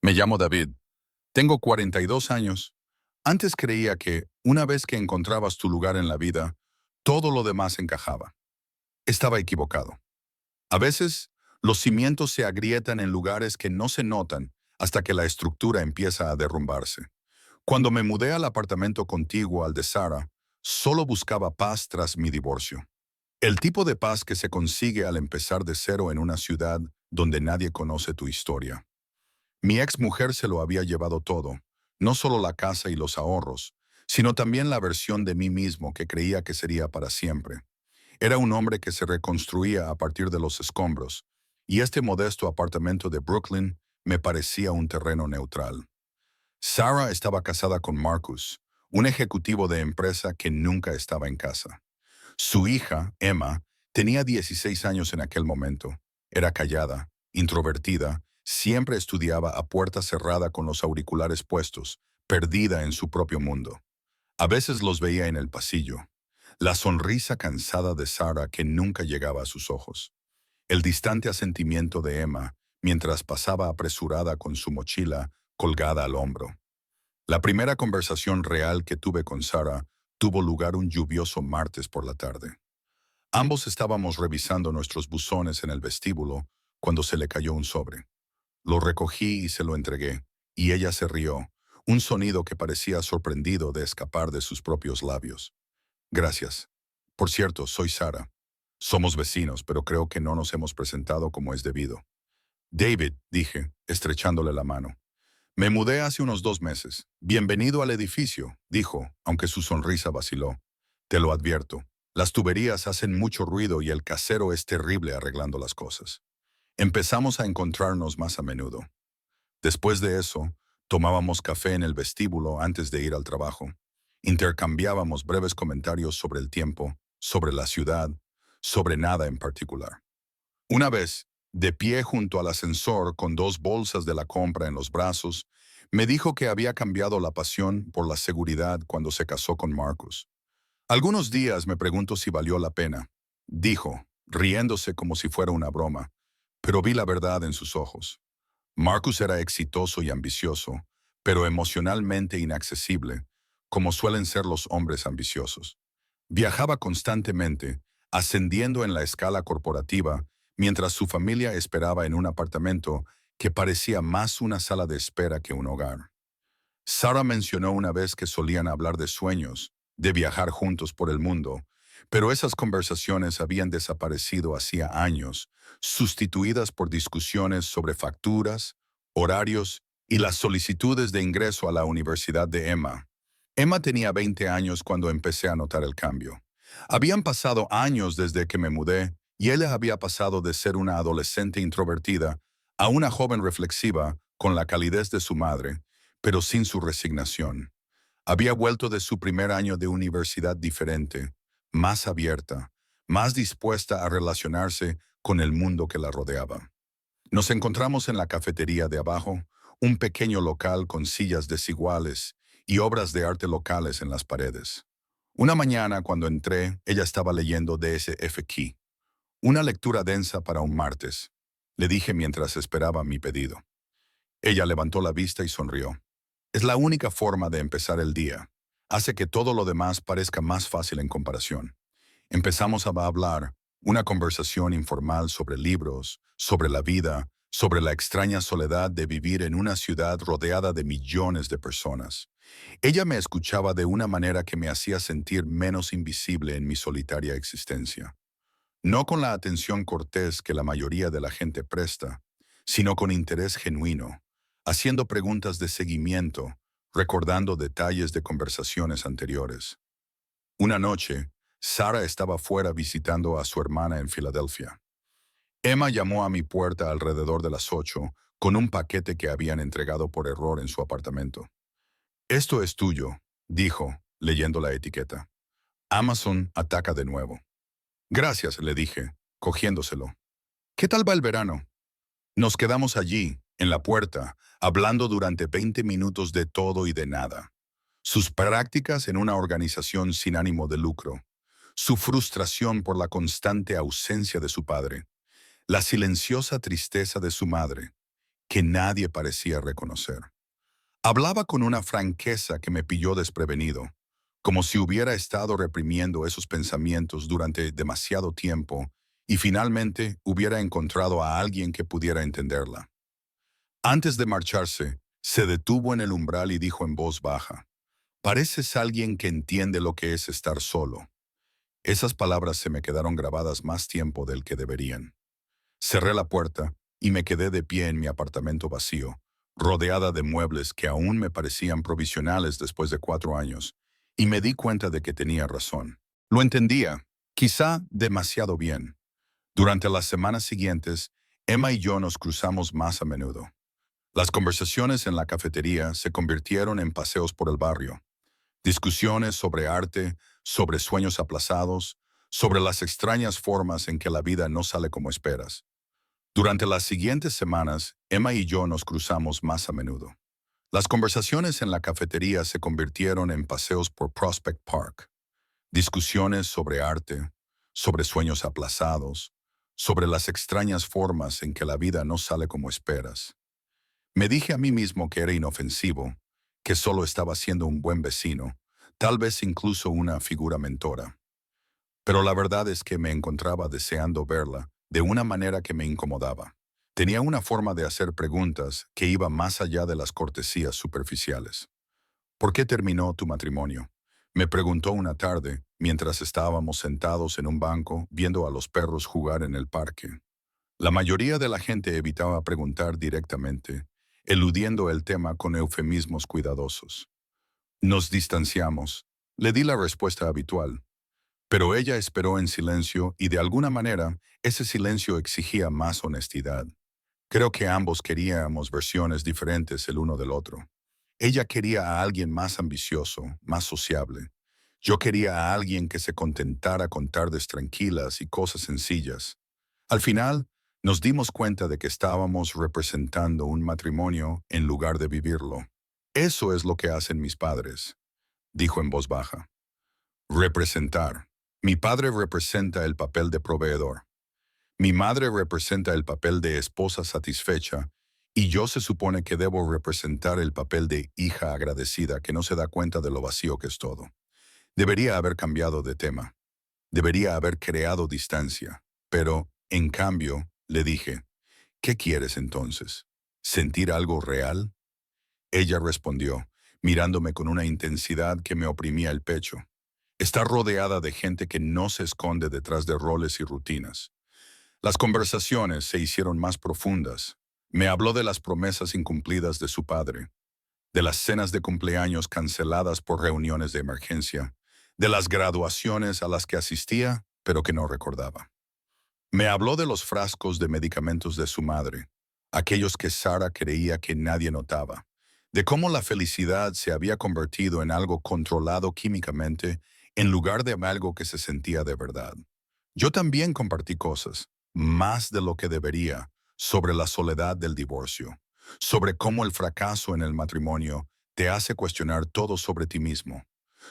Me llamo David. Tengo 42 años. Antes creía que, una vez que encontrabas tu lugar en la vida, todo lo demás encajaba. Estaba equivocado. A veces, los cimientos se agrietan en lugares que no se notan hasta que la estructura empieza a derrumbarse. Cuando me mudé al apartamento contiguo al de Sara, solo buscaba paz tras mi divorcio. El tipo de paz que se consigue al empezar de cero en una ciudad donde nadie conoce tu historia. Mi ex mujer se lo había llevado todo, no solo la casa y los ahorros, sino también la versión de mí mismo que creía que sería para siempre. Era un hombre que se reconstruía a partir de los escombros, y este modesto apartamento de Brooklyn me parecía un terreno neutral. Sarah estaba casada con Marcus, un ejecutivo de empresa que nunca estaba en casa. Su hija, Emma, tenía 16 años en aquel momento. Era callada, introvertida, siempre estudiaba a puerta cerrada con los auriculares puestos, perdida en su propio mundo. A veces los veía en el pasillo. La sonrisa cansada de Sarah que nunca llegaba a sus ojos. El distante asentimiento de Emma mientras pasaba apresurada con su mochila colgada al hombro. La primera conversación real que tuve con Sarah tuvo lugar un lluvioso martes por la tarde. Ambos estábamos revisando nuestros buzones en el vestíbulo cuando se le cayó un sobre. Lo recogí y se lo entregué, y ella se rió, un sonido que parecía sorprendido de escapar de sus propios labios. Gracias. Por cierto, soy Sara. Somos vecinos, pero creo que no nos hemos presentado como es debido. David, dije, estrechándole la mano. Me mudé hace unos 2 meses. Bienvenido al edificio, dijo, aunque su sonrisa vaciló. Te lo advierto. Las tuberías hacen mucho ruido y el casero es terrible arreglando las cosas. Empezamos a encontrarnos más a menudo. Después de eso, tomábamos café en el vestíbulo antes de ir al trabajo. Intercambiábamos breves comentarios sobre el tiempo, sobre la ciudad, sobre nada en particular. Una vez, de pie junto al ascensor con 2 bolsas de la compra en los brazos, me dijo que había cambiado la pasión por la seguridad cuando se casó con Marcus. Algunos días me pregunto si valió la pena, dijo, riéndose como si fuera una broma, pero vi la verdad en sus ojos. Marcus era exitoso y ambicioso, pero emocionalmente inaccesible, como suelen ser los hombres ambiciosos. Viajaba constantemente, ascendiendo en la escala corporativa, mientras su familia esperaba en un apartamento que parecía más una sala de espera que un hogar. Sarah mencionó una vez que solían hablar de sueños, de viajar juntos por el mundo, pero esas conversaciones habían desaparecido hacía años, sustituidas por discusiones sobre facturas, horarios y las solicitudes de ingreso a la universidad de Emma. Emma tenía 20 años cuando empecé a notar el cambio. Habían pasado años desde que me mudé y ella había pasado de ser una adolescente introvertida a una joven reflexiva con la calidez de su madre, pero sin su resignación. Había vuelto de su primer año de universidad diferente, más abierta, más dispuesta a relacionarse con el mundo que la rodeaba. Nos encontramos en la cafetería de abajo, un pequeño local con sillas desiguales y obras de arte locales en las paredes. Una mañana, cuando entré, ella estaba leyendo D.S.F. Key, una lectura densa para un martes, le dije mientras esperaba mi pedido. Ella levantó la vista y sonrió. Es la única forma de empezar el día. Hace que todo lo demás parezca más fácil en comparación. Empezamos a hablar, una conversación informal sobre libros, sobre la vida, sobre la extraña soledad de vivir en una ciudad rodeada de millones de personas. Ella me escuchaba de una manera que me hacía sentir menos invisible en mi solitaria existencia. No con la atención cortés que la mayoría de la gente presta, sino con interés genuino, haciendo preguntas de seguimiento, recordando detalles de conversaciones anteriores. Una noche, Sara estaba fuera visitando a su hermana en Filadelfia. Emma llamó a mi puerta alrededor de las 8 con un paquete que habían entregado por error en su apartamento. Esto es tuyo, dijo, leyendo la etiqueta. Amazon ataca de nuevo. Gracias, le dije, cogiéndoselo. ¿Qué tal va el verano? Nos quedamos allí, en la puerta, hablando durante 20 minutos de todo y de nada. Sus prácticas en una organización sin ánimo de lucro, su frustración por la constante ausencia de su padre, la silenciosa tristeza de su madre que nadie parecía reconocer. Hablaba con una franqueza que me pilló desprevenido, como si hubiera estado reprimiendo esos pensamientos durante demasiado tiempo y finalmente hubiera encontrado a alguien que pudiera entenderla. Antes de marcharse, se detuvo en el umbral y dijo en voz baja, «Pareces alguien que entiende lo que es estar solo». Esas palabras se me quedaron grabadas más tiempo del que deberían. Cerré la puerta y me quedé de pie en mi apartamento vacío, rodeada de muebles que aún me parecían provisionales después de 4 años, y me di cuenta de que tenía razón. Lo entendía, quizá demasiado bien. Durante las semanas siguientes, Emma y yo nos cruzamos más a menudo. Las conversaciones en la cafetería se convirtieron en paseos por el barrio, discusiones sobre arte, sobre sueños aplazados, sobre las extrañas formas en que la vida no sale como esperas. Durante las siguientes semanas, Emma y yo nos cruzamos más a menudo. Las conversaciones en la cafetería se convirtieron en paseos por Prospect Park, discusiones sobre arte, sobre sueños aplazados, sobre las extrañas formas en que la vida no sale como esperas. Me dije a mí mismo que era inofensivo, que solo estaba siendo un buen vecino, tal vez incluso una figura mentora. Pero la verdad es que me encontraba deseando verla de una manera que me incomodaba. Tenía una forma de hacer preguntas que iba más allá de las cortesías superficiales. ¿Por qué terminó tu matrimonio? Me preguntó una tarde, mientras estábamos sentados en un banco viendo a los perros jugar en el parque. La mayoría de la gente evitaba preguntar directamente, eludiendo el tema con eufemismos cuidadosos. Nos distanciamos. Le di la respuesta habitual. Pero ella esperó en silencio y de alguna manera ese silencio exigía más honestidad. Creo que ambos queríamos versiones diferentes el uno del otro. Ella quería a alguien más ambicioso, más sociable. Yo quería a alguien que se contentara con tardes tranquilas y cosas sencillas. Al final, nos dimos cuenta de que estábamos representando un matrimonio en lugar de vivirlo. Eso es lo que hacen mis padres, dijo en voz baja. Representar. Mi padre representa el papel de proveedor. Mi madre representa el papel de esposa satisfecha y yo se supone que debo representar el papel de hija agradecida que no se da cuenta de lo vacío que es todo. Debería haber cambiado de tema. Debería haber creado distancia. Pero, en cambio, le dije, ¿qué quieres entonces? ¿Sentir algo real? Ella respondió, mirándome con una intensidad que me oprimía el pecho. Está rodeada de gente que no se esconde detrás de roles y rutinas. Las conversaciones se hicieron más profundas. Me habló de las promesas incumplidas de su padre, de las cenas de cumpleaños canceladas por reuniones de emergencia, de las graduaciones a las que asistía, pero que no recordaba. Me habló de los frascos de medicamentos de su madre, aquellos que Sara creía que nadie notaba, de cómo la felicidad se había convertido en algo controlado químicamente en lugar de algo que se sentía de verdad. Yo también compartí cosas, más de lo que debería, sobre la soledad del divorcio, sobre cómo el fracaso en el matrimonio te hace cuestionar todo sobre ti mismo,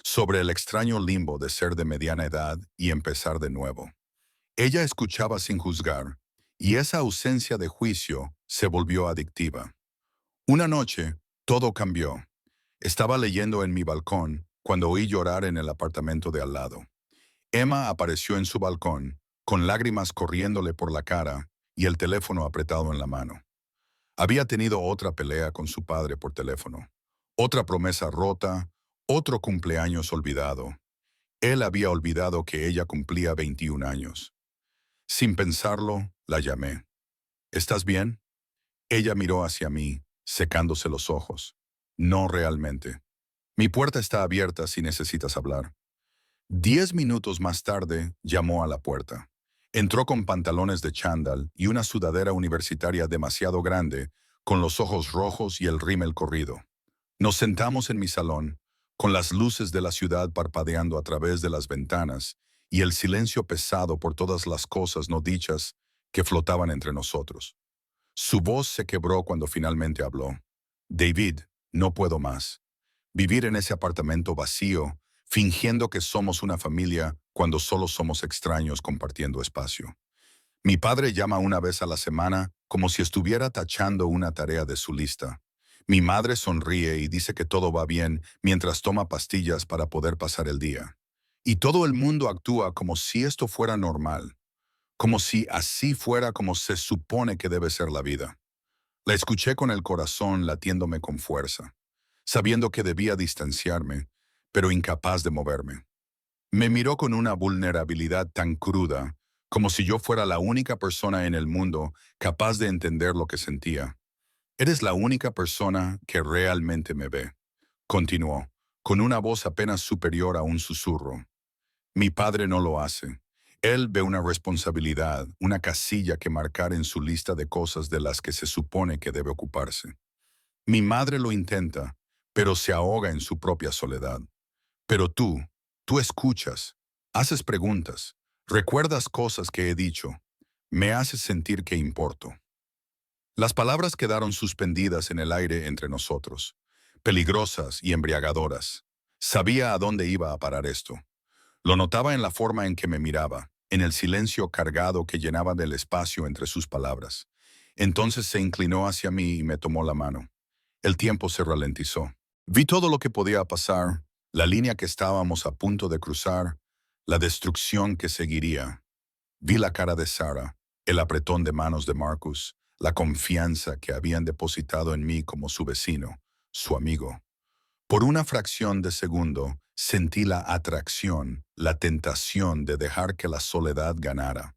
sobre el extraño limbo de ser de mediana edad y empezar de nuevo. Ella escuchaba sin juzgar, y esa ausencia de juicio se volvió adictiva. Una noche, todo cambió. Estaba leyendo en mi balcón cuando oí llorar en el apartamento de al lado. Emma apareció en su balcón, con lágrimas corriéndole por la cara y el teléfono apretado en la mano. Había tenido otra pelea con su padre por teléfono, otra promesa rota, otro cumpleaños olvidado. Él había olvidado que ella cumplía 21 años. Sin pensarlo, la llamé. ¿Estás bien? Ella miró hacia mí, secándose los ojos. No realmente. Mi puerta está abierta si necesitas hablar. 10 minutos más tarde, llamó a la puerta. Entró con pantalones de chándal y una sudadera universitaria demasiado grande, con los ojos rojos y el rímel corrido. Nos sentamos en mi salón, con las luces de la ciudad parpadeando a través de las ventanas y el silencio pesado por todas las cosas no dichas que flotaban entre nosotros. Su voz se quebró cuando finalmente habló. David, no puedo más. Vivir en ese apartamento vacío, fingiendo que somos una familia cuando solo somos extraños compartiendo espacio. Mi padre llama una vez a la semana como si estuviera tachando una tarea de su lista. Mi madre sonríe y dice que todo va bien mientras toma pastillas para poder pasar el día. Y todo el mundo actúa como si esto fuera normal, como si así fuera como se supone que debe ser la vida. La escuché con el corazón latiéndome con fuerza, sabiendo que debía distanciarme, pero incapaz de moverme. Me miró con una vulnerabilidad tan cruda, como si yo fuera la única persona en el mundo capaz de entender lo que sentía. Eres la única persona que realmente me ve, continuó, con una voz apenas superior a un susurro. Mi padre no lo hace. Él ve una responsabilidad, una casilla que marcar en su lista de cosas de las que se supone que debe ocuparse. Mi madre lo intenta, pero se ahoga en su propia soledad. Pero tú escuchas, haces preguntas, recuerdas cosas que he dicho, me haces sentir que importo. Las palabras quedaron suspendidas en el aire entre nosotros, peligrosas y embriagadoras. Sabía a dónde iba a parar esto. Lo notaba en la forma en que me miraba, en el silencio cargado que llenaba del espacio entre sus palabras. Entonces se inclinó hacia mí y me tomó la mano. El tiempo se ralentizó. Vi todo lo que podía pasar, la línea que estábamos a punto de cruzar, la destrucción que seguiría. Vi la cara de Sarah, el apretón de manos de Marcus, la confianza que habían depositado en mí como su vecino, su amigo. Por una fracción de segundo, sentí la atracción, la tentación de dejar que la soledad ganara,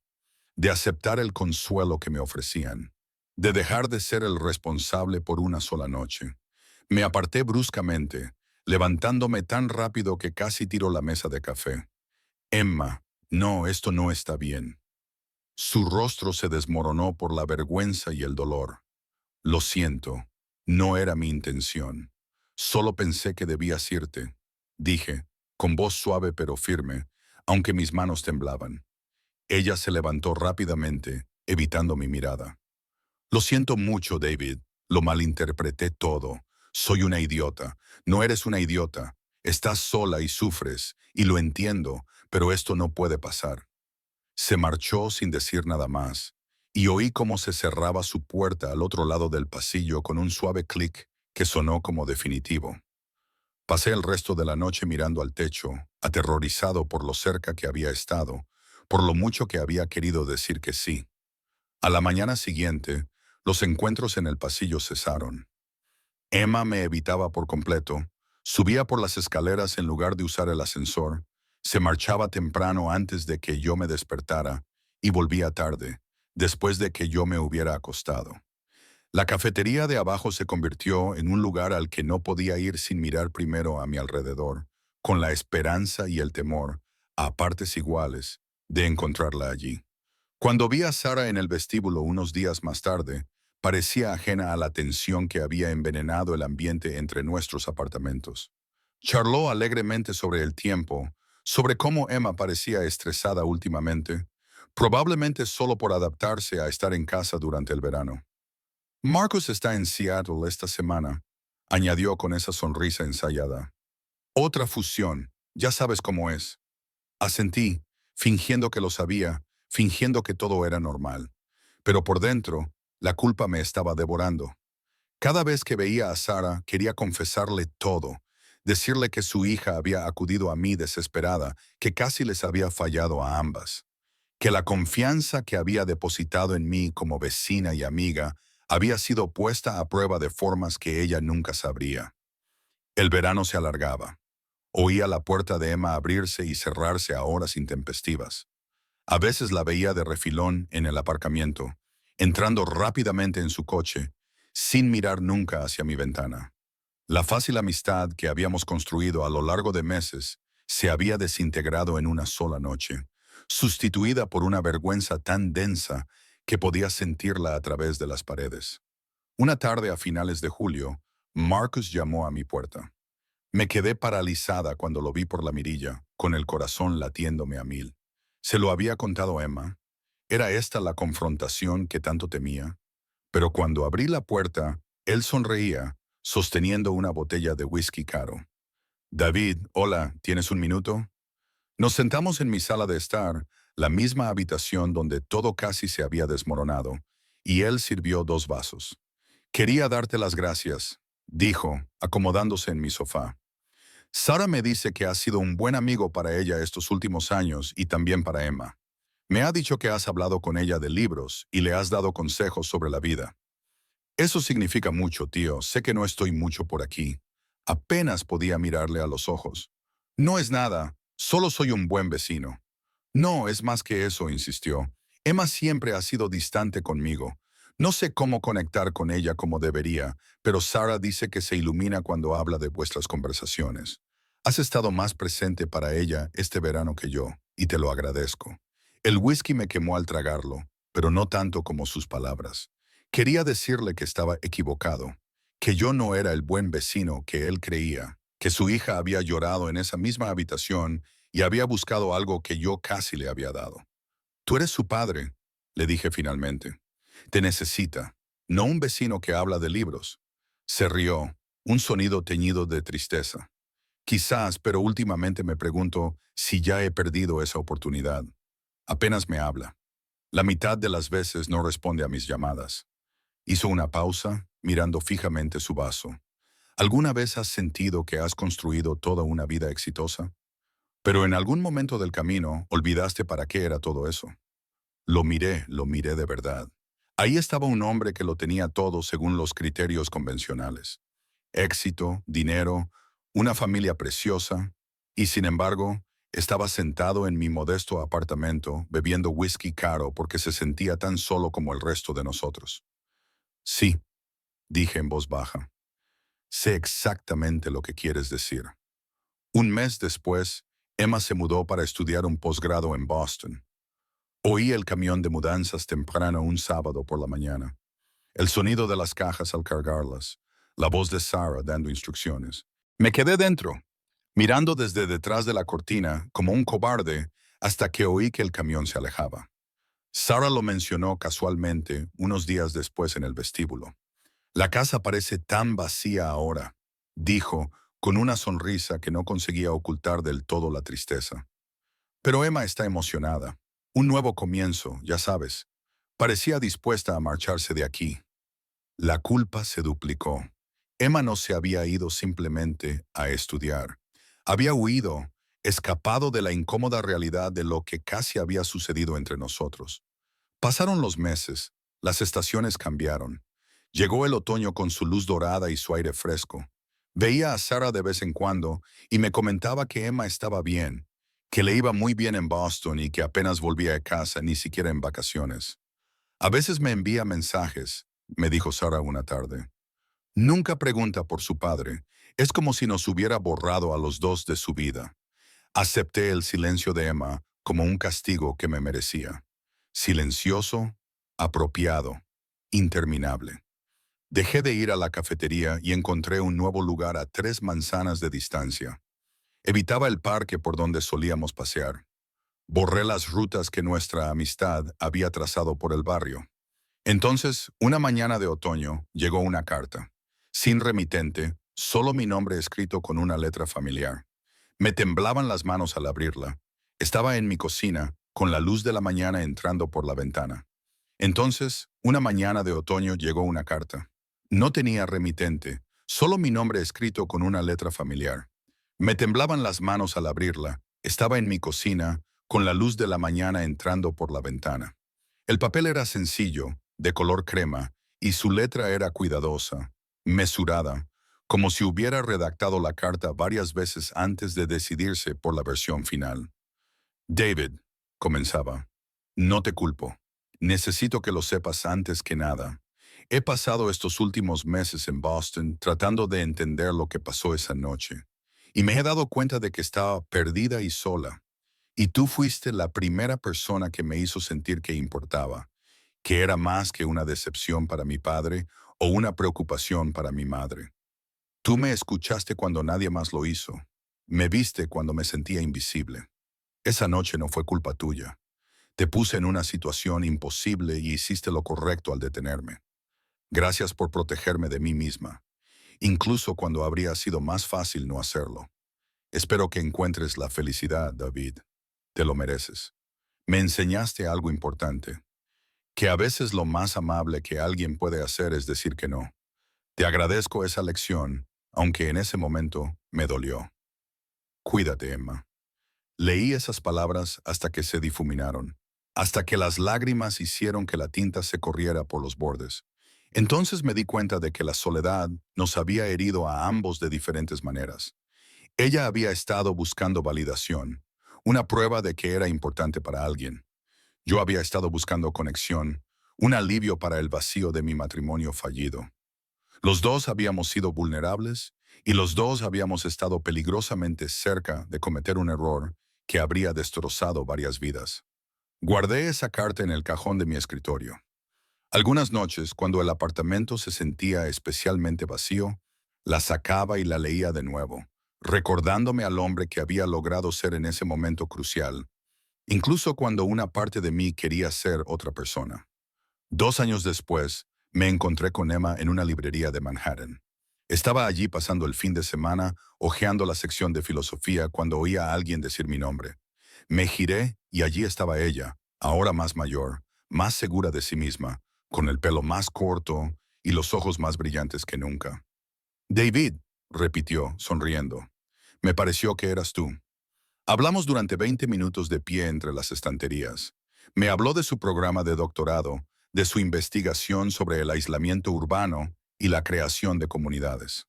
de aceptar el consuelo que me ofrecían, de dejar de ser el responsable por una sola noche. Me aparté bruscamente, levantándome tan rápido que casi tiró la mesa de café. Emma, no, esto no está bien. Su rostro se desmoronó por la vergüenza y el dolor. Lo siento, no era mi intención. Solo pensé que debías irte, dije, con voz suave pero firme, aunque mis manos temblaban. Ella se levantó rápidamente, evitando mi mirada. Lo siento mucho, David. Lo malinterpreté todo. Soy una idiota. No eres una idiota. Estás sola y sufres, y lo entiendo, pero esto no puede pasar. Se marchó sin decir nada más, y oí cómo se cerraba su puerta al otro lado del pasillo con un suave clic que sonó como definitivo. Pasé el resto de la noche mirando al techo, aterrorizado por lo cerca que había estado, por lo mucho que había querido decir que sí. A la mañana siguiente, los encuentros en el pasillo cesaron. Emma me evitaba por completo, subía por las escaleras en lugar de usar el ascensor, se marchaba temprano antes de que yo me despertara y volvía tarde, después de que yo me hubiera acostado. La cafetería de abajo se convirtió en un lugar al que no podía ir sin mirar primero a mi alrededor, con la esperanza y el temor, a partes iguales, de encontrarla allí. Cuando vi a Sara en el vestíbulo unos días más tarde, parecía ajena a la tensión que había envenenado el ambiente entre nuestros apartamentos. Charló alegremente sobre el tiempo, sobre cómo Emma parecía estresada últimamente, probablemente solo por adaptarse a estar en casa durante el verano. Marcus está en Seattle esta semana, añadió con esa sonrisa ensayada. Otra fusión, ya sabes cómo es. Asentí, fingiendo que lo sabía, fingiendo que todo era normal. Pero por dentro, la culpa me estaba devorando. Cada vez que veía a Sara, quería confesarle todo, decirle que su hija había acudido a mí desesperada, que casi les había fallado a ambas, que la confianza que había depositado en mí como vecina y amiga había sido puesta a prueba de formas que ella nunca sabría. El verano se alargaba. Oía la puerta de Emma abrirse y cerrarse a horas intempestivas. A veces la veía de refilón en el aparcamiento, entrando rápidamente en su coche, sin mirar nunca hacia mi ventana. La fácil amistad que habíamos construido a lo largo de meses se había desintegrado en una sola noche, sustituida por una vergüenza tan densa que podía sentirla a través de las paredes. Una tarde a finales de julio, Marcus llamó a mi puerta. Me quedé paralizada cuando lo vi por la mirilla, con el corazón latiéndome a mil. Se lo había contado Emma. ¿Era esta la confrontación que tanto temía? Pero cuando abrí la puerta, él sonreía, sosteniendo una botella de whisky caro. David, hola, ¿tienes un minuto? Nos sentamos en mi sala de estar, la misma habitación donde todo casi se había desmoronado, y él sirvió 2 vasos. Quería darte las gracias, dijo, acomodándose en mi sofá. Sara me dice que has sido un buen amigo para ella estos últimos años y también para Emma. Me ha dicho que has hablado con ella de libros y le has dado consejos sobre la vida. Eso significa mucho, tío. Sé que no estoy mucho por aquí. Apenas podía mirarle a los ojos. No es nada, solo soy un buen vecino. No, es más que eso, insistió. Emma siempre ha sido distante conmigo. No sé cómo conectar con ella como debería, pero Sara dice que se ilumina cuando habla de vuestras conversaciones. Has estado más presente para ella este verano que yo, y te lo agradezco. El whisky me quemó al tragarlo, pero no tanto como sus palabras. Quería decirle que estaba equivocado, que yo no era el buen vecino que él creía, que su hija había llorado en esa misma habitación y había buscado algo que yo casi le había dado. Tú eres su padre, le dije finalmente. Te necesita, no un vecino que habla de libros. Se rió, un sonido teñido de tristeza. Quizás, pero últimamente me pregunto si ya he perdido esa oportunidad. Apenas me habla. La mitad de las veces no responde a mis llamadas. Hizo una pausa, mirando fijamente su vaso. ¿Alguna vez has sentido que has construido toda una vida exitosa? Pero en algún momento del camino olvidaste para qué era todo eso. Lo miré de verdad. Ahí estaba un hombre que lo tenía todo según los criterios convencionales. Éxito, dinero, una familia preciosa, y sin embargo, estaba sentado en mi modesto apartamento bebiendo whisky caro porque se sentía tan solo como el resto de nosotros. Sí, dije en voz baja, sé exactamente lo que quieres decir. Un mes después, Emma se mudó para estudiar un posgrado en Boston. Oí el camión de mudanzas temprano un sábado por la mañana. El sonido de las cajas al cargarlas, la voz de Sarah dando instrucciones. Me quedé dentro, mirando desde detrás de la cortina como un cobarde hasta que oí que el camión se alejaba. Sarah lo mencionó casualmente unos días después en el vestíbulo. La casa parece tan vacía ahora, dijo, con una sonrisa que no conseguía ocultar del todo la tristeza. Pero Emma está emocionada. Un nuevo comienzo, ya sabes. Parecía dispuesta a marcharse de aquí. La culpa se duplicó. Emma no se había ido simplemente a estudiar. Había huido, escapado de la incómoda realidad de lo que casi había sucedido entre nosotros. Pasaron los meses, las estaciones cambiaron. Llegó el otoño con su luz dorada y su aire fresco. Veía a Sarah de vez en cuando y me comentaba que Emma estaba bien, que le iba muy bien en Boston y que apenas volvía a casa, ni siquiera en vacaciones. A veces me envía mensajes, me dijo Sarah una tarde. Nunca pregunta por su padre. Es como si nos hubiera borrado a los dos de su vida. Acepté el silencio de Emma como un castigo que me merecía. Silencioso, apropiado, interminable. Dejé de ir a la cafetería y encontré un nuevo lugar a 3 manzanas de distancia. Evitaba el parque por donde solíamos pasear. Borré las rutas que nuestra amistad había trazado por el barrio. Entonces, una mañana de otoño, llegó una carta. Sin remitente, solo mi nombre escrito con una letra familiar. Me temblaban las manos al abrirla. Estaba en mi cocina, con la luz de la mañana entrando por la ventana. Entonces, una mañana de otoño llegó una carta. No tenía remitente, solo mi nombre escrito con una letra familiar. Me temblaban las manos al abrirla. Estaba en mi cocina, con la luz de la mañana entrando por la ventana. El papel era sencillo, de color crema, y su letra era cuidadosa, mesurada, como si hubiera redactado la carta varias veces antes de decidirse por la versión final. David, comenzaba, no te culpo. Necesito que lo sepas antes que nada. He pasado estos últimos meses en Boston tratando de entender lo que pasó esa noche, y me he dado cuenta de que estaba perdida y sola. Y tú fuiste la primera persona que me hizo sentir que importaba, que era más que una decepción para mi padre o una preocupación para mi madre. Tú me escuchaste cuando nadie más lo hizo. Me viste cuando me sentía invisible. Esa noche no fue culpa tuya. Te puse en una situación imposible y hiciste lo correcto al detenerme. Gracias por protegerme de mí misma, incluso cuando habría sido más fácil no hacerlo. Espero que encuentres la felicidad, David. Te lo mereces. Me enseñaste algo importante, que a veces lo más amable que alguien puede hacer es decir que no. Te agradezco esa lección, aunque en ese momento me dolió. Cuídate, Emma. Leí esas palabras hasta que se difuminaron, hasta que las lágrimas hicieron que la tinta se corriera por los bordes. Entonces me di cuenta de que la soledad nos había herido a ambos de diferentes maneras. Ella había estado buscando validación, una prueba de que era importante para alguien. Yo había estado buscando conexión, un alivio para el vacío de mi matrimonio fallido. Los dos habíamos sido vulnerables y los dos habíamos estado peligrosamente cerca de cometer un error que habría destrozado varias vidas. Guardé esa carta en el cajón de mi escritorio. Algunas noches, cuando el apartamento se sentía especialmente vacío, la sacaba y la leía de nuevo, recordándome al hombre que había logrado ser en ese momento crucial, incluso cuando una parte de mí quería ser otra persona. 2 años después, me encontré con Emma en una librería de Manhattan. Estaba allí pasando el fin de semana, hojeando la sección de filosofía cuando oí a alguien decir mi nombre. Me giré y allí estaba ella, ahora más mayor, más segura de sí misma, con el pelo más corto y los ojos más brillantes que nunca. David, repitió, sonriendo. Me pareció que eras tú. Hablamos durante 20 minutos de pie entre las estanterías. Me habló de su programa de doctorado, de su investigación sobre el aislamiento urbano y la creación de comunidades.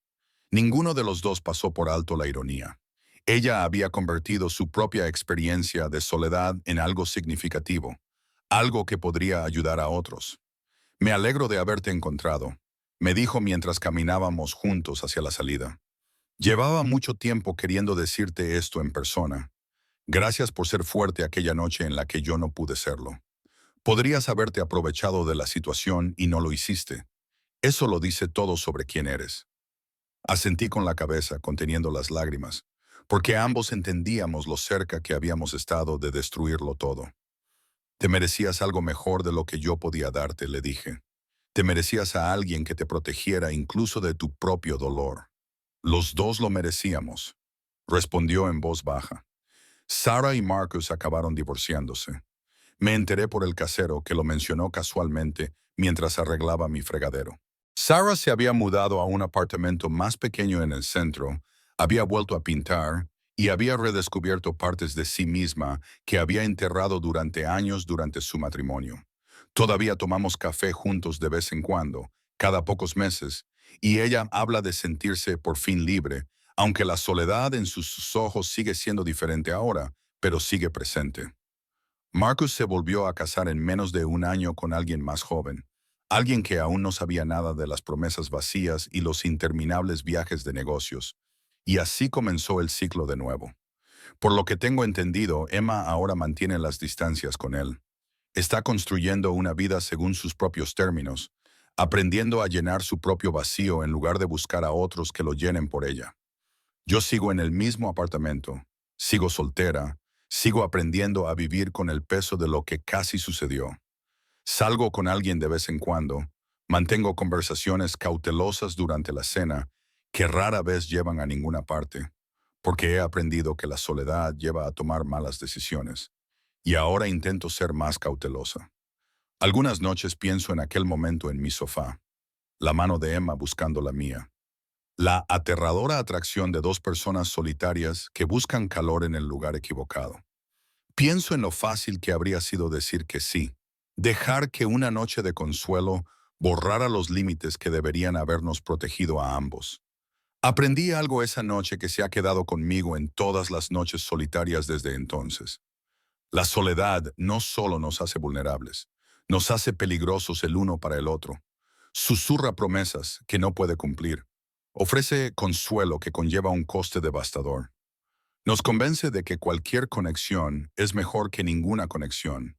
Ninguno de los dos pasó por alto la ironía. Ella había convertido su propia experiencia de soledad en algo significativo, algo que podría ayudar a otros. Me alegro de haberte encontrado, me dijo mientras caminábamos juntos hacia la salida. Llevaba mucho tiempo queriendo decirte esto en persona. Gracias por ser fuerte aquella noche en la que yo no pude serlo. Podrías haberte aprovechado de la situación y no lo hiciste. Eso lo dice todo sobre quién eres. Asentí con la cabeza, conteniendo las lágrimas, porque ambos entendíamos lo cerca que habíamos estado de destruirlo todo. Te merecías algo mejor de lo que yo podía darte, le dije. Te merecías a alguien que te protegiera incluso de tu propio dolor. Los dos lo merecíamos, respondió en voz baja. Sarah y Marcus acabaron divorciándose. Me enteré por el casero que lo mencionó casualmente mientras arreglaba mi fregadero. Sarah se había mudado a un apartamento más pequeño en el centro, había vuelto a pintar y había redescubierto partes de sí misma que había enterrado durante años durante su matrimonio. Todavía tomamos café juntos de vez en cuando, cada pocos meses, y ella habla de sentirse por fin libre, aunque la soledad en sus ojos sigue siendo diferente ahora, pero sigue presente. Marcus se volvió a casar en menos de un año con alguien más joven, alguien que aún no sabía nada de las promesas vacías y los interminables viajes de negocios, y así comenzó el ciclo de nuevo. Por lo que tengo entendido, Emma ahora mantiene las distancias con él. Está construyendo una vida según sus propios términos, aprendiendo a llenar su propio vacío en lugar de buscar a otros que lo llenen por ella. Yo sigo en el mismo apartamento, sigo soltera, sigo aprendiendo a vivir con el peso de lo que casi sucedió. Salgo con alguien de vez en cuando, mantengo conversaciones cautelosas durante la cena que rara vez llevan a ninguna parte, porque he aprendido que la soledad lleva a tomar malas decisiones, y ahora intento ser más cautelosa. Algunas noches pienso en aquel momento en mi sofá, la mano de Emma buscando la mía. La aterradora atracción de dos personas solitarias que buscan calor en el lugar equivocado. Pienso en lo fácil que habría sido decir que sí, dejar que una noche de consuelo borrara los límites que deberían habernos protegido a ambos. Aprendí algo esa noche que se ha quedado conmigo en todas las noches solitarias desde entonces. La soledad no solo nos hace vulnerables, nos hace peligrosos el uno para el otro. Susurra promesas que no puede cumplir. Ofrece consuelo que conlleva un coste devastador. Nos convence de que cualquier conexión es mejor que ninguna conexión,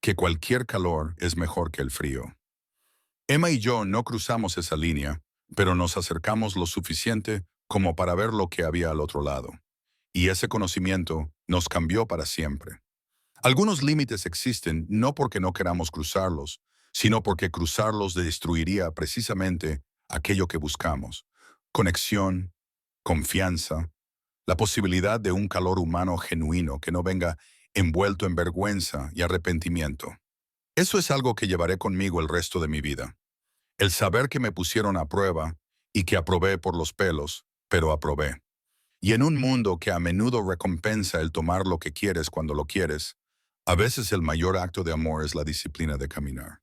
que cualquier calor es mejor que el frío. Emma y yo no cruzamos esa línea, pero nos acercamos lo suficiente como para ver lo que había al otro lado. Y ese conocimiento nos cambió para siempre. Algunos límites existen no porque no queramos cruzarlos, sino porque cruzarlos destruiría precisamente aquello que buscamos: conexión, confianza, la posibilidad de un calor humano genuino que no venga envuelto en vergüenza y arrepentimiento. Eso es algo que llevaré conmigo el resto de mi vida. El saber que me pusieron a prueba y que aprobé por los pelos, pero aprobé. Y en un mundo que a menudo recompensa el tomar lo que quieres cuando lo quieres, a veces el mayor acto de amor es la disciplina de caminar.